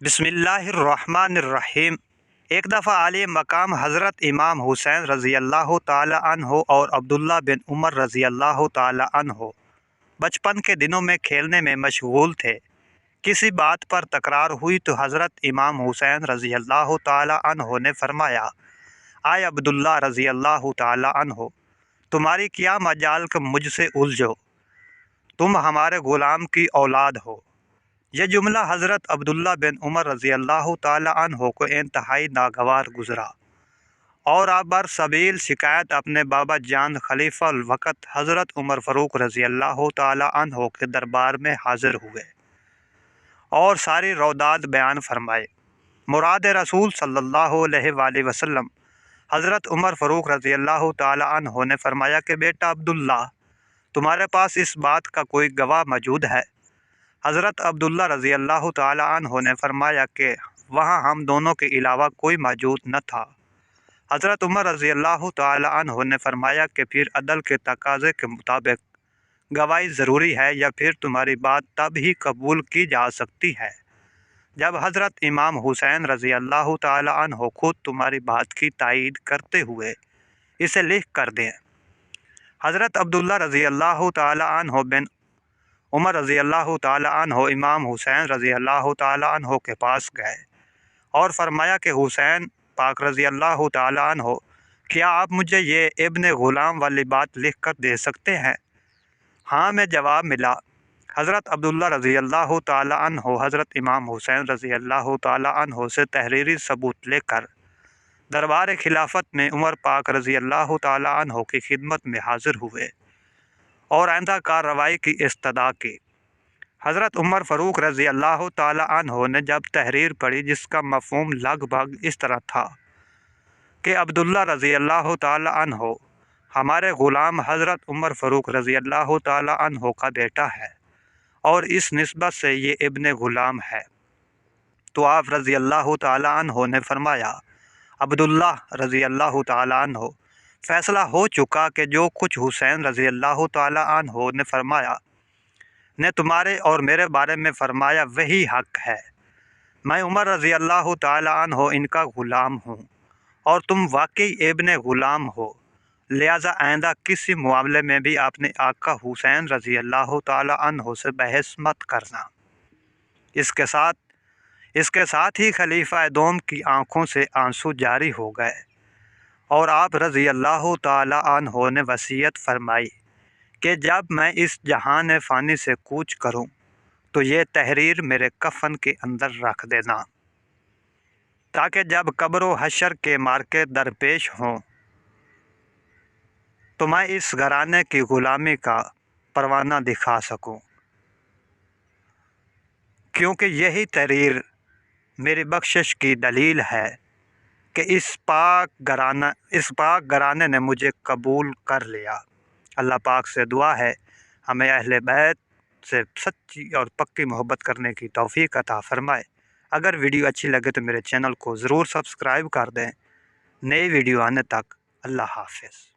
बिस्मिल्लाहिर्रहमानिर्रहीम। एक दफ़ा आली मकाम हज़रत इमाम हुसैन रज़ी अल्लाह ताला अन्हो और अब्दुल्ला बिन उमर रज़ी अल्लाह ताला अन्हो बचपन के दिनों में खेलने में मशगूल थे। किसी बात पर तकरार हुई तो हज़रत इमाम हुसैन रज़ी अल्लाह ताला अन्हो ने फरमाया, आए अब्दुल्ला रज़ी अल्लाह ताला अन्हो, तुम्हारी क्या मजाल कि मुझसे उलझो, तुम हमारे ग़ुलाम की औलाद हो। यह जुमला हज़रत अब्दुल्ला बिन उमर रज़ी अल्लाह ताला अन्हो को इंतहाई नागवार गुज़रा और आबर सबील शिकायत अपने बाबा जान खलीफा वक़्त हज़रत उमर फ़ारूक रज़ी अल्लाह ताला अन्हो के दरबार में हाज़िर हुए और सारी रौदात बयान फरमाए। मुराद रसूल सल्लल्लाहु अलैहि वसल्लम हज़रत उमर फ़ारूक रज़ी अल्लाह ताला अन्हो ने फरमाया कि बेटा अब्दुल्ला, तुम्हारे पास इस बात का कोई गवाह मौजूद है? हज़रत अब्दुल्ला रज़ी अल्लाह ताला अन्हो ने फरमाया कि वहाँ हम दोनों के अलावा कोई मौजूद न था। हज़रत उमर रज़ी अल्लाह ताला अन्हो ने फरमाया कि फिर अदल के तकाज़े के मुताबिक गवाही ज़रूरी है या फिर तुम्हारी बात तब ही कबूल की जा सकती है जब हज़रत इमाम हुसैन रज़ी अल्लाह ताला अन्हो खुद तुम्हारी बात की तायीद करते हुए इसे लिख कर दें। हज़रत अब्दुल्ला रज़ी अल्लाह ताला अन्हो बिन उमर रज़ी अल्लाह ताला अन्हो इमाम हुसैन रज़ी अल्लाह ताला अन्हो के पास गए और फरमाया कि हुसैन पाक रज़ी अल्लाह ताला अन्हो, क्या आप मुझे ये इब्न ग़ुलाम वाली बात लिख कर दे सकते हैं? हाँ में जवाब मिला। हज़रत अब्दुल्ला रज़ी अल्लाह ताला अन्हो हज़रत इमाम हुसैन रज़ी अल्लाह ताला अन्हो से तहरीरी सबूत लेकर दरबार खिलाफत में उमर पाक रज़ी अल्लाह ताला अन्हो की खिदमत में हाज़िर हुए और आइंदा कार्रवाई की इस्तदा की। हज़रत उमर फ़ारूक रज़ी अल्लाह ताला अन्हो ने जब तहरीर पढ़ी, जिसका मफ़हूम लगभग इस तरह था कि अब्दुल्ला रज़ी अल्लाह ताला अन्हो हमारे ग़ुलाम हज़रत उमर फ़ारूक रज़ी अल्लाह ताला अन्हो का बेटा है और इस निस्बत से ये इब्न ग़ुलाम है, तो आप रज़ी अल्लाह ताला अन्हो ने फरमाया, अब्दुल्ला रज़ी अल्लाह ताला अन्हो, फ़ैसला हो चुका कि जो कुछ हुसैन रज़ी अल्लाह ताला अन्हो ने फरमाया ने तुम्हारे और मेरे बारे में फरमाया वही हक़ है। मैं उमर रज़ी अल्लाह ताला अन्हो इनका ग़ुलाम हूँ और तुम वाकई इब्न ग़ुलाम हो, लिहाजा आइंदा किसी मामले में भी अपने आका हुसैन रज़ी अल्लाह ताला अन्हो से बहस मत करना। इसके साथ ही खलीफा दोम की आँखों से आंसू जारी हो गए और आप रज़ी अल्लाह ताला अन्हो ने वसीयत फरमाई कि जब मैं इस जहान फ़ानी से कूच करूं तो ये तहरीर मेरे कफ़न के अंदर रख देना, ताकि जब कब्र व हशर के मार्के दरपेश हों तो मैं इस घराने की ग़ुलामी का परवाना दिखा सकूं, क्योंकि यही तहरीर मेरी बख्शिश की दलील है कि इस पाक घराने ने मुझे कबूल कर लिया। अल्लाह पाक से दुआ है हमें अहले बैत से सच्ची और पक्की मोहब्बत करने की तौफ़ीक अता फ़रमाए। अगर वीडियो अच्छी लगे तो मेरे चैनल को ज़रूर सब्सक्राइब कर दें। नई वीडियो आने तक अल्लाह हाफ़िज़।